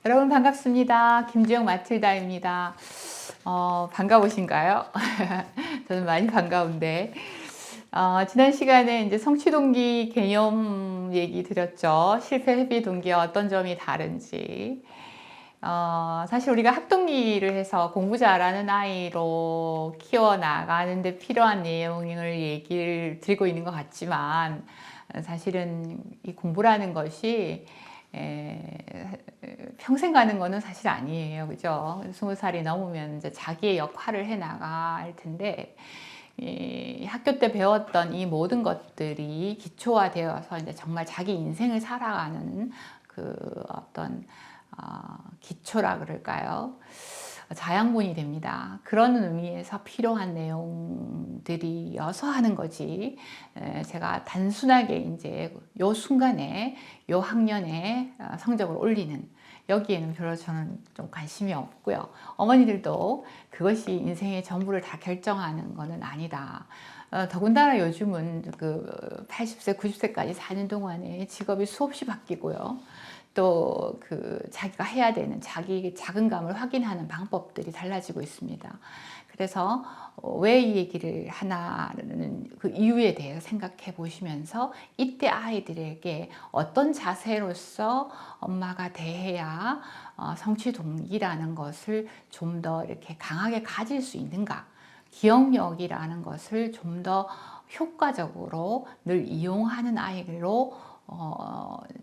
여러분 반갑습니다. 김주영 마틸다입니다. 반가우신가요? 저는 많이 반가운데 지난 시간에 이제 성취동기 개념 얘기 드렸죠. 실패 회피 동기와 어떤 점이 다른지. 사실 우리가 학동기를 해서 공부 잘하는 아이로 키워나가는 데 필요한 내용을 얘기를 드리고 있는 것 같지만 사실은 이 공부라는 것이 평생 가는 거는 사실 아니에요. 그죠? 20살이 넘으면 이제 자기의 역할을 해 나갈 텐데, 이 학교 때 배웠던 이 모든 것들이 기초화되어서 이제 정말 자기 인생을 살아가는 그 어떤 기초라 그럴까요? 자양분이 됩니다. 그런 의미에서 필요한 내용들이어서 하는 거지. 제가 단순하게 이제 요 순간에, 요 학년에 성적을 올리는 여기에는 별로 저는 좀 관심이 없고요. 어머니들도 그것이 인생의 전부를 다 결정하는 것은 아니다. 더군다나 요즘은 그 80세, 90세까지 사는 동안에 직업이 수없이 바뀌고요. 또 그 자기가 해야 되는 자기 자긍감을 확인하는 방법들이 달라지고 있습니다. 그래서 왜 이 얘기를 하나는 그 이유에 대해서 생각해 보시면서 이때 아이들에게 어떤 자세로서 엄마가 대해야 성취 동기라는 것을 좀 더 이렇게 강하게 가질 수 있는가, 기억력이라는 것을 좀 더 효과적으로 늘 이용하는 아이로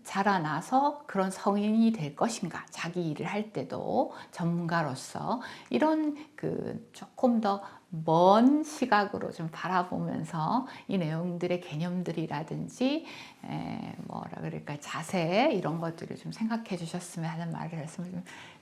자라나서 그런 성인이 될 것인가, 자기 일을 할 때도 전문가로서 이런 그 조금 더 먼 시각으로 좀 바라보면서 이 내용들의 개념들이라든지 뭐라 그럴까, 자세 이런 것들을 좀 생각해 주셨으면 하는 말을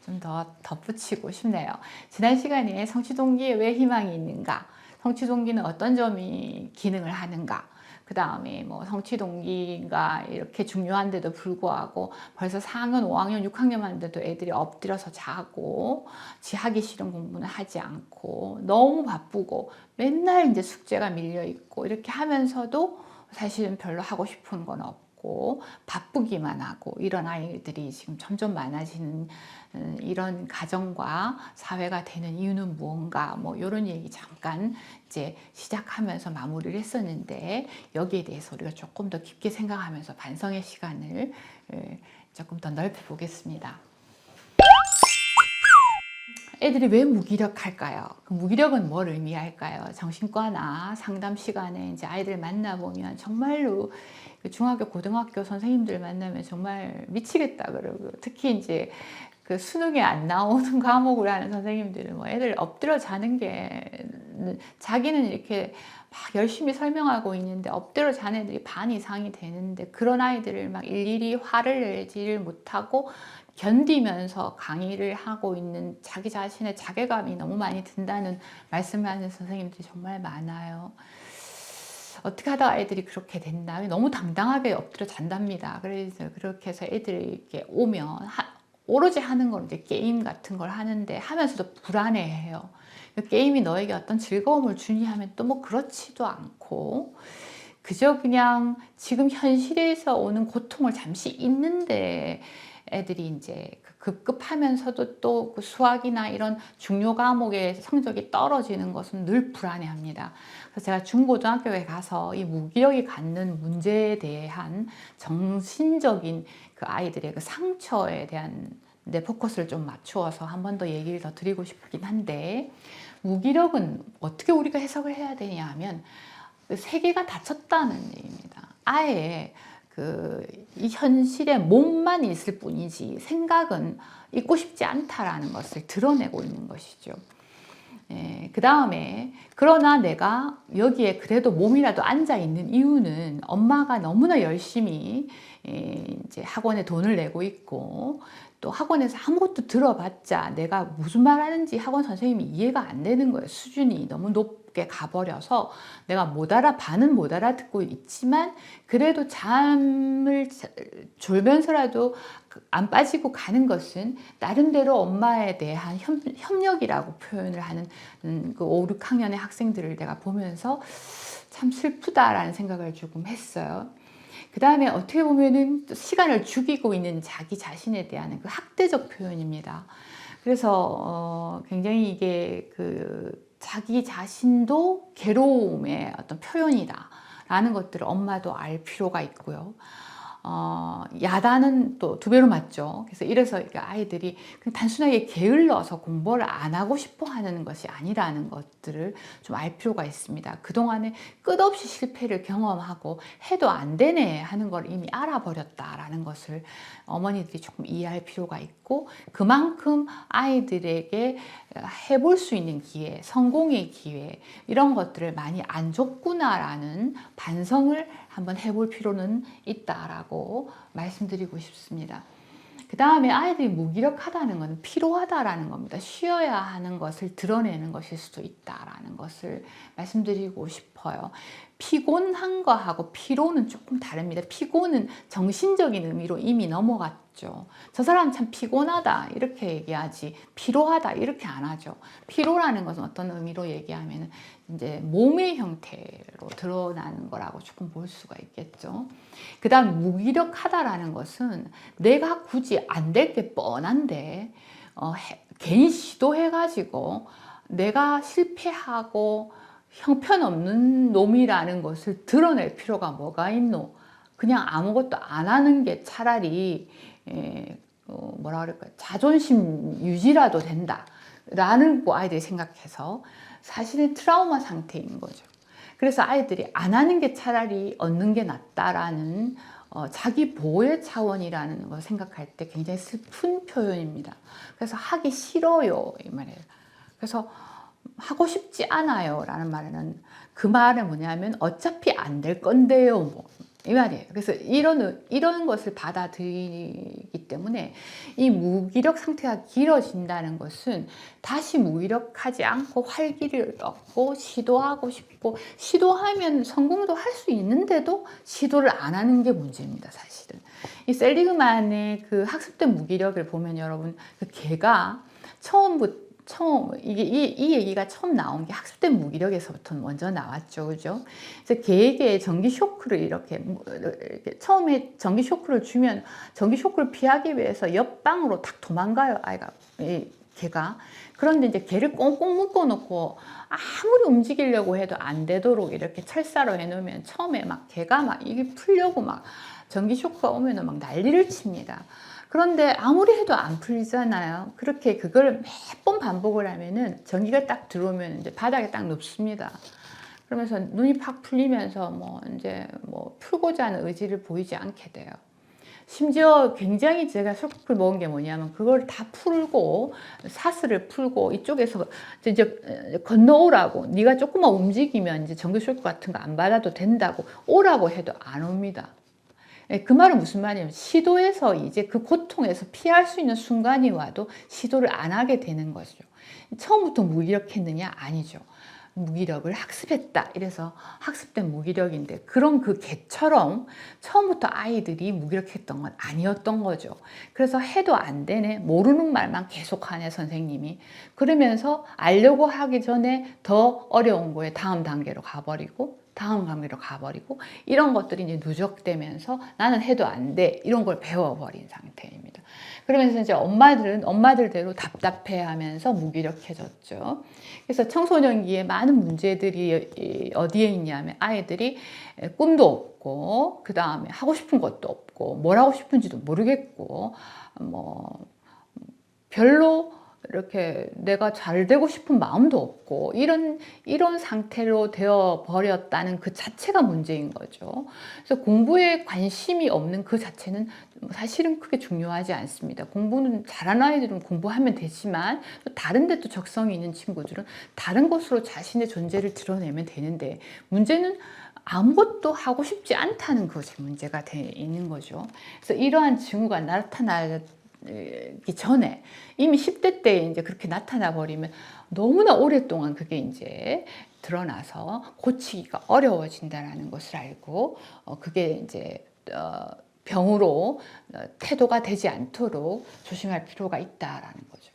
좀 더 덧붙이고 싶네요. 지난 시간에 성취동기에 왜 희망이 있는가, 성취동기는 어떤 점이 기능을 하는가, 그 다음에 뭐 성취동기가 이렇게 중요한데도 불구하고 벌써 4학년, 5학년, 6학년 하는데도 애들이 엎드려서 자고 지 하기 싫은 공부는 하지 않고 너무 바쁘고 맨날 이제 숙제가 밀려 있고 이렇게 하면서도 사실은 별로 하고 싶은 건 없고 바쁘기만 하고 이런 아이들이 지금 점점 많아지는 이런 가정과 사회가 되는 이유는 무언가, 뭐 이런 얘기 잠깐 이제 시작하면서 마무리를 했었는데, 여기에 대해서 우리가 조금 더 깊게 생각하면서 반성의 시간을 조금 더 넓혀 보겠습니다. 애들이 왜 무기력할까요? 그 무기력은 뭘 의미할까요? 정신과나 상담 시간에 이제 아이들 만나보면 정말로 중학교, 고등학교 선생님들 만나면 정말 미치겠다 그러고, 특히 이제 그 수능에 안 나오는 과목을 하는 선생님들은 뭐 애들 엎드려 자는 게, 자기는 이렇게 막 열심히 설명하고 있는데 엎드려 자는 애들이 반 이상이 되는데, 그런 아이들을 막 일일이 화를 내지를 못하고 견디면서 강의를 하고 있는 자기 자신의 자괴감이 너무 많이 든다는 말씀을 하는 선생님들이 정말 많아요. 어떻게 하다가 애들이 그렇게 됐나? 너무 당당하게 엎드려 잔답니다. 그래서 그렇게 해서 애들이 이렇게 오면 오로지 하는 건 이제 게임 같은 걸 하는데, 하면서도 불안해해요. 게임이 너에게 어떤 즐거움을 주니 하면 또 뭐 그렇지도 않고, 그저 그냥 지금 현실에서 오는 고통을 잠시 잊는데 애들이 이제 급급하면서도 또 그 수학이나 이런 중요 과목의 성적이 떨어지는 것은 늘 불안해합니다. 그래서 제가 중고등학교에 가서 이 무기력이 갖는 문제에 대한 정신적인 그 아이들의 그 상처에 대한 내 포커스를 좀 맞추어서 한 번 더 얘기를 더 드리고 싶긴 한데, 무기력은 어떻게 우리가 해석을 해야 되냐 하면 세계가 닫혔다는 얘기입니다. 아예 이 현실에 몸만 있을 뿐이지 생각은 있고 싶지 않다라는 것을 드러내고 있는 것이죠. 그 다음에 그러나 내가 여기에 그래도 몸이라도 앉아 있는 이유는 엄마가 너무나 열심히 이제 학원에 돈을 내고 있고, 또 학원에서 아무것도 들어봤자 내가 무슨 말 하는지 학원 선생님이 이해가 안 되는 거예요. 수준이 너무 높게 가버려서 내가 반은 못 알아듣고 있지만 그래도 잠을 졸면서라도 안 빠지고 가는 것은 나름대로 엄마에 대한 협력이라고 표현을 하는 그 5, 6학년의 학생들을 내가 보면서 참 슬프다라는 생각을 조금 했어요. 그 다음에 어떻게 보면은 또 시간을 죽이고 있는 자기 자신에 대한 그 학대적 표현입니다. 그래서 굉장히 이게 그 자기 자신도 괴로움의 어떤 표현이다라는 것들을 엄마도 알 필요가 있고요. 야단은 또 두 배로 맞죠. 그래서 이래서 아이들이 그냥 단순하게 게을러서 공부를 안 하고 싶어 하는 것이 아니라는 것들을 좀 알 필요가 있습니다. 그동안에 끝없이 실패를 경험하고 해도 안 되네 하는 걸 이미 알아버렸다라는 것을 어머니들이 조금 이해할 필요가 있고, 그만큼 아이들에게 해볼 수 있는 기회, 성공의 기회, 이런 것들을 많이 안 줬구나라는 반성을 한번 해볼 필요는 있다라고 말씀드리고 싶습니다. 그 다음에 아이들이 무기력하다는 건 피로하다라는 겁니다. 쉬어야 하는 것을 드러내는 것일 수도 있다라는 것을 말씀드리고 싶어요. 피곤한 거하고 피로는 조금 다릅니다. 피곤은 정신적인 의미로 이미 넘어갔죠. 저 사람 참 피곤하다 이렇게 얘기하지 피로하다 이렇게 안 하죠. 피로라는 것은 어떤 의미로 얘기하면 이제 몸의 형태로 드러나는 거라고 조금 볼 수가 있겠죠. 그 다음 무기력하다라는 것은 내가 굳이 안 될 게 뻔한데 괜히 시도해가지고 내가 실패하고 형편없는 놈이라는 것을 드러낼 필요가 뭐가 있노? 그냥 아무것도 안 하는 게 차라리 뭐라 그럴까요? 자존심 유지라도 된다 라는 거 아이들이 생각해서 사실은 트라우마 상태인 거죠. 그래서 아이들이 안 하는 게 차라리 얻는 게 낫다라는 자기 보호의 차원이라는 걸 생각할 때 굉장히 슬픈 표현입니다. 그래서 하기 싫어요 이 말이에요. 그래서 하고 싶지 않아요 라는 말은 그 말은 뭐냐면 어차피 안 될 건데요 뭐 이 말이에요. 그래서 이런 것을 받아들이기 때문에 이 무기력 상태가 길어진다는 것은 다시 무기력하지 않고 활기를 얻고 시도하고 싶고, 시도하면 성공도 할 수 있는데도 시도를 안 하는 게 문제입니다. 사실은 이 셀리그만의 그 학습된 무기력을 보면 여러분 그 개가 이 얘기가 처음 나온 게 학습된 무기력에서부터 먼저 나왔죠. 그죠? 그래서 개에게 전기 쇼크를 이렇게 처음에 전기 쇼크를 주면 전기 쇼크를 피하기 위해서 옆방으로 탁 도망가요. 개가. 그런데 이제 개를 꽁꽁 묶어 놓고 아무리 움직이려고 해도 안 되도록 이렇게 철사로 해놓으면 처음에 막 개가 막 이게 풀려고 막 전기 쇼크가 오면은 막 난리를 칩니다. 그런데 아무리 해도 안 풀리잖아요. 그렇게 그걸 몇 번 반복을 하면은 전기가 딱 들어오면 이제 바닥에 딱 눕습니다. 그러면서 눈이 팍 풀리면서 이제 풀고자 하는 의지를 보이지 않게 돼요. 심지어 굉장히 제가 쇼크를 먹은 게 뭐냐면 그걸 다 풀고 사슬을 풀고 이쪽에서 이제 건너오라고, 네가 조금만 움직이면 이제 전기 쇼크 같은 거 안 받아도 된다고 오라고 해도 안 옵니다. 그 말은 무슨 말이냐면 시도해서 이제 그 고통에서 피할 수 있는 순간이 와도 시도를 안 하게 되는 거죠. 처음부터 무기력했느냐? 아니죠. 무기력을 학습했다. 이래서 학습된 무기력인데, 그럼 그 개처럼 처음부터 아이들이 무기력했던 건 아니었던 거죠. 그래서 해도 안 되네, 모르는 말만 계속하네 선생님이. 그러면서 알려고 하기 전에 더 어려운 거에 다음 단계로 가버리고 다음 단계로 가버리고 이런 것들이 이제 누적되면서 나는 해도 안 돼 이런 걸 배워버린 상태입니다. 그러면서 이제 엄마들은 엄마들대로 답답해하면서 무기력해졌죠. 그래서 청소년기에 많은 문제들이 어디에 있냐면 아이들이 꿈도 없고 그 다음에 하고 싶은 것도 없고 뭘 하고 싶은지도 모르겠고 별로 이렇게 내가 잘 되고 싶은 마음도 없고 이런 상태로 되어 버렸다는 그 자체가 문제인 거죠. 그래서 공부에 관심이 없는 그 자체는 사실은 크게 중요하지 않습니다. 공부는 잘하는 아이들은 공부하면 되지만 또 다른 데 또 적성이 있는 친구들은 다른 것으로 자신의 존재를 드러내면 되는데, 문제는 아무것도 하고 싶지 않다는 것이 문제가 있는 거죠. 그래서 이러한 징후가 나타나기 전에 이미 10대 때 이제 그렇게 나타나 버리면 너무나 오랫동안 그게 이제 드러나서 고치기가 어려워진다는 것을 알고 그게 이제 병으로 태도가 되지 않도록 조심할 필요가 있다라는 거죠.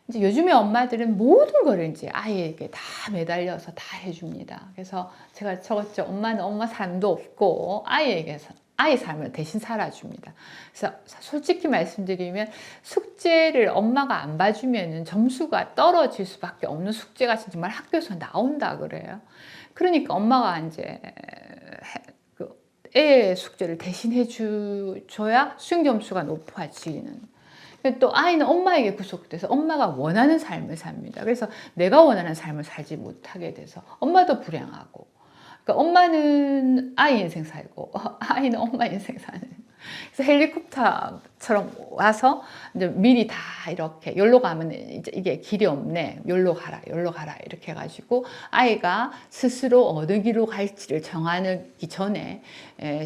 이제 요즘에 엄마들은 모든 거를 이제 아이에게 다 매달려서 다 해줍니다. 그래서 제가 적었죠. 엄마는 엄마 삶도 없고 아이에게서 아이 삶을 대신 살아줍니다. 그래서 솔직히 말씀드리면 숙제를 엄마가 안 봐주면은 점수가 떨어질 수밖에 없는 숙제가 정말 학교에서 나온다 그래요. 그러니까 엄마가 이제 애 숙제를 대신 해줘야 수행 점수가 높아지는. 또 아이는 엄마에게 구속돼서 엄마가 원하는 삶을 삽니다. 그래서 내가 원하는 삶을 살지 못하게 돼서 엄마도 불행하고, 그러니까 엄마는 아이 인생 살고 아이는 엄마 인생 사는. 그래서 헬리콥터처럼 와서 이제 미리 다 이렇게 여기로 가면 이제 이게 길이 없네. 여기로 가라, 여기로 가라 이렇게 해가지고 아이가 스스로 어느 길로 갈지를 정하기 전에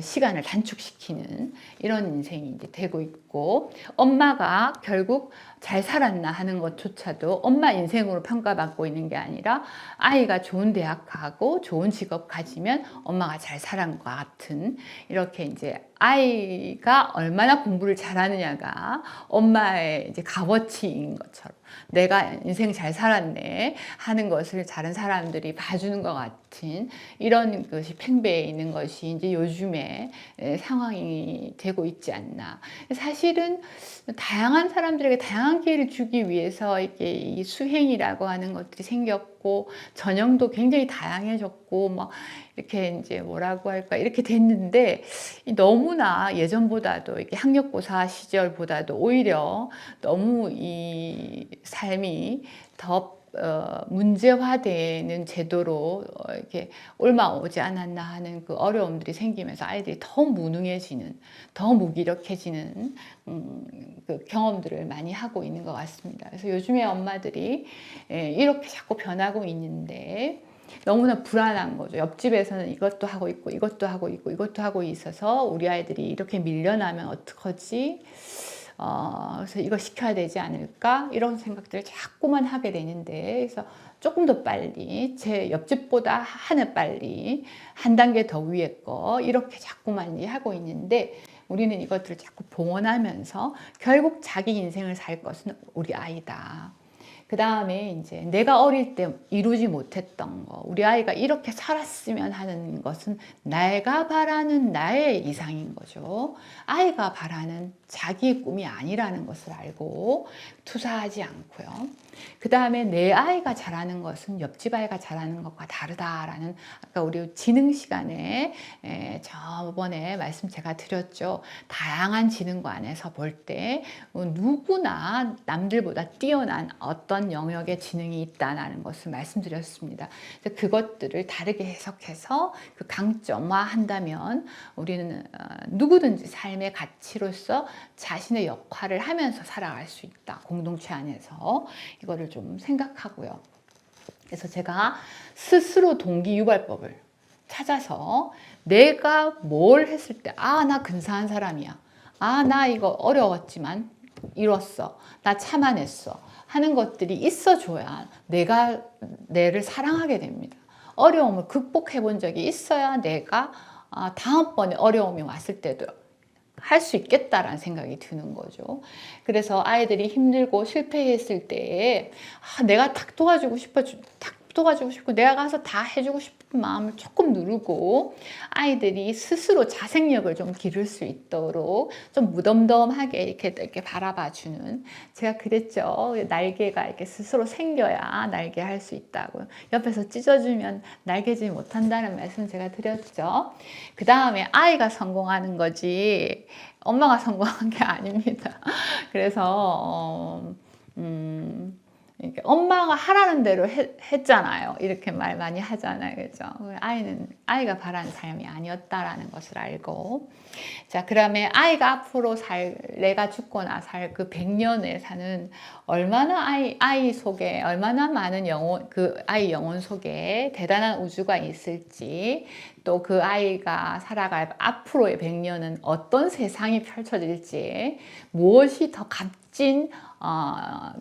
시간을 단축시키는 이런 인생이 이제 되고 있고, 엄마가 결국 잘 살았나 하는 것조차도 엄마 인생으로 평가받고 있는 게 아니라 아이가 좋은 대학 가고 좋은 직업 가지면 엄마가 잘 살은 것 같은, 이렇게 이제 아이가 얼마나 공부를 잘하느냐가 엄마의 이제 값어치인 것처럼 내가 인생 잘 살았네 하는 것을 다른 사람들이 봐주는 것 같은 이런 것이 팽배해 있는 것이 이제 요즘에 상황이 되고 있지 않나. 사실은 다양한 사람들에게 다양한 기회를 주기 위해서 이게 이 수행이라고 하는 것들이 생겼고, 전형도 굉장히 다양해졌고, 막 이렇게 이제 뭐라고 할까 이렇게 됐는데, 너무나 예전보다도 이렇게 학력고사 시절보다도 오히려 너무 이 삶이 더 문제화되는 제도로 이렇게 옮아오지 않았나 하는 그 어려움들이 생기면서 아이들이 더 무능해지는, 더 무기력해지는 그 경험들을 많이 하고 있는 것 같습니다. 그래서 요즘에 엄마들이 이렇게 자꾸 변하고 있는데 너무나 불안한 거죠. 옆집에서는 이것도 하고 있고 이것도 하고 있고 이것도 하고 있어서 우리 아이들이 이렇게 밀려나면 어떡하지? 그래서 이거 시켜야 되지 않을까? 이런 생각들을 자꾸만 하게 되는데, 그래서 조금 더 빨리, 제 옆집보다 하나 빨리, 한 단계 더 위에 거, 이렇게 자꾸만 하고 있는데, 우리는 이것들을 자꾸 봉헌하면서 결국 자기 인생을 살 것은 우리 아이다. 그 다음에 이제 내가 어릴 때 이루지 못했던 거, 우리 아이가 이렇게 살았으면 하는 것은 내가 바라는 나의 이상인 거죠. 아이가 바라는 자기의 꿈이 아니라는 것을 알고 투사하지 않고요. 그 다음에 내 아이가 잘하는 것은 옆집 아이가 잘하는 것과 다르다라는, 아까 우리 지능 시간에 저번에 말씀 제가 드렸죠. 다양한 지능관에서 볼 때 누구나 남들보다 뛰어난 어떤 영역의 지능이 있다는 것을 말씀드렸습니다. 그것들을 다르게 해석해서 그 강점화한다면 우리는 누구든지 삶의 가치로서 자신의 역할을 하면서 살아갈 수 있다. 공동체 안에서 이거를 좀 생각하고요. 그래서 제가 스스로 동기유발법을 찾아서 내가 뭘 했을 때, 나 근사한 사람이야. 나 이거 어려웠지만 이뤘어. 나 참아냈어. 하는 것들이 있어줘야 내가 내를 사랑하게 됩니다. 어려움을 극복해 본 적이 있어야 내가 다음번에 어려움이 왔을 때도 할 수 있겠다라는 생각이 드는 거죠. 그래서 아이들이 힘들고 실패했을 때 내가 탁 도와주고 싶고 내가 가서 다 해주고 싶은 마음을 조금 누르고 아이들이 스스로 자생력을 좀 기를 수 있도록 좀 무덤덤하게 이렇게 바라봐주는, 제가 그랬죠. 날개가 이렇게 스스로 생겨야 날개할 수 있다고. 옆에서 찢어주면 날개지 못한다는 말씀 제가 드렸죠. 그 다음에 아이가 성공하는 거지 엄마가 성공한 게 아닙니다. 그래서 이렇게 엄마가 하라는 대로 했잖아요. 이렇게 말 많이 하잖아요. 그죠? 아이가 바라는 삶이 아니었다라는 것을 알고. 자, 그러면 아이가 앞으로 내가 죽거나 살 그 100년에 사는 얼마나 아이 속에 얼마나 많은 그 아이 영혼 속에 대단한 우주가 있을지, 또 그 아이가 살아갈 앞으로의 100년은 어떤 세상이 펼쳐질지, 무엇이 더 값진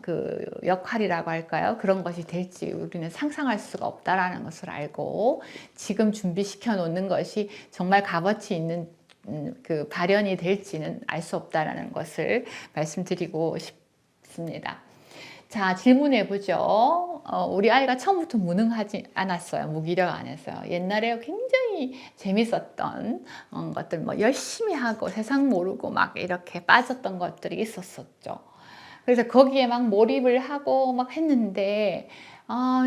그 역할이라고 할까요? 그런 것이 될지 우리는 상상할 수가 없다라는 것을 알고 지금 준비시켜 놓는 것이 정말 값어치 있는 그 발현이 될지는 알 수 없다라는 것을 말씀드리고 싶습니다. 자, 질문해 보죠. 우리 아이가 처음부터 무능하지 않았어요. 무기력 안 했어요. 옛날에 굉장히 재밌었던 것들, 뭐 열심히 하고 세상 모르고 막 이렇게 빠졌던 것들이 있었었죠. 그래서 거기에 막 몰입을 하고 막 했는데,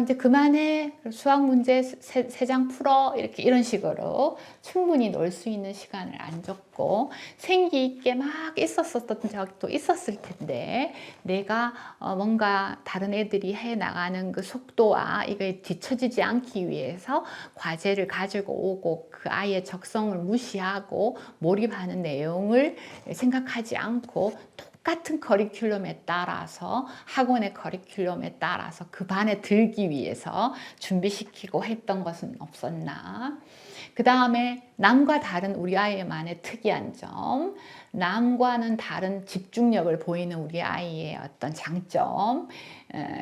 이제 그만해. 수학 문제 세 장 풀어. 이렇게 이런 식으로 충분히 놀 수 있는 시간을 안 줬고, 생기 있게 막 있었었던 적도 있었을 텐데, 내가 뭔가 다른 애들이 해 나가는 그 속도와 이게 뒤처지지 않기 위해서 과제를 가지고 오고 그 아이의 적성을 무시하고 몰입하는 내용을 생각하지 않고 똑같은 커리큘럼에 따라서 학원의 커리큘럼에 따라서 그 반에 들기 위해서 준비시키고 했던 것은 없었나? 그 다음에 남과 다른 우리 아이만의 특이한 점, 남과는 다른 집중력을 보이는 우리 아이의 어떤 장점,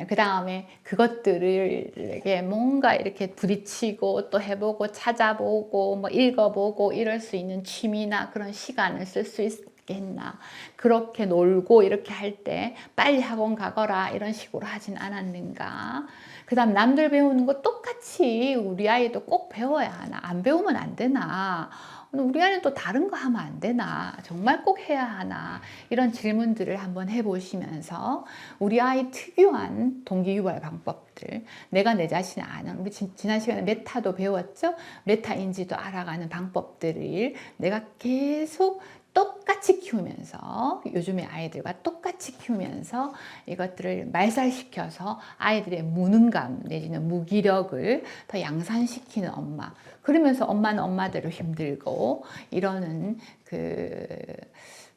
그 다음에 그것들을 뭔가 이렇게 부딪히고 또 해보고 찾아보고 뭐 읽어보고 이럴 수 있는 취미나 그런 시간을 쓸 수 있겠나. 그렇게 놀고 이렇게 할 때 빨리 학원 가거라 이런 식으로 하진 않았는가. 그 다음 남들 배우는 거 똑같이 우리 아이도 꼭 배워야 하나. 안 배우면 안 되나. 우리 아이는 또 다른 거 하면 안 되나? 정말 꼭 해야 하나? 이런 질문들을 한번 해보시면서 우리 아이 특유한 동기유발 방법들, 내가 내 자신을 아는, 우리 지난 시간에 메타도 배웠죠? 메타인지도 알아가는 방법들을 내가 계속 똑같이 키우면서, 요즘의 아이들과 똑같이 키우면서 이것들을 말살시켜서 아이들의 무능감 내지는 무기력을 더 양산시키는 엄마. 그러면서 엄마는 엄마대로 힘들고 이러는 그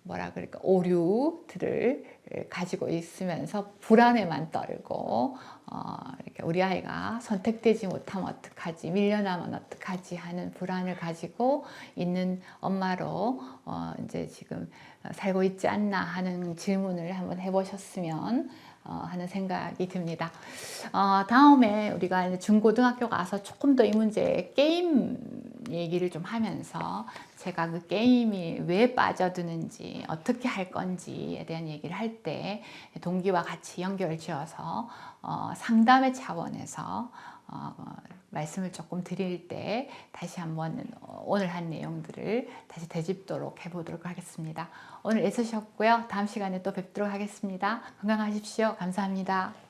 뭐라 그럴까 오류들을 가지고 있으면서 불안에만 떨고 이렇게 우리 아이가 선택되지 못하면 어떡하지, 밀려나면 어떡하지 하는 불안을 가지고 있는 엄마로 이제 지금 살고 있지 않나 하는 질문을 한번 해보셨으면 하는 생각이 듭니다. 다음에 우리가 이제 중고등학교 가서 조금 더 이 문제 게임 얘기를 좀 하면서 제가 그 게임이 왜 빠져드는지 어떻게 할 건지에 대한 얘기를 할 때 동기와 같이 연결 지어서 상담의 차원에서 말씀을 조금 드릴 때 다시 한번 오늘 한 내용들을 다시 되짚도록 해보도록 하겠습니다. 오늘 애쓰셨고요. 다음 시간에 또 뵙도록 하겠습니다. 건강하십시오. 감사합니다.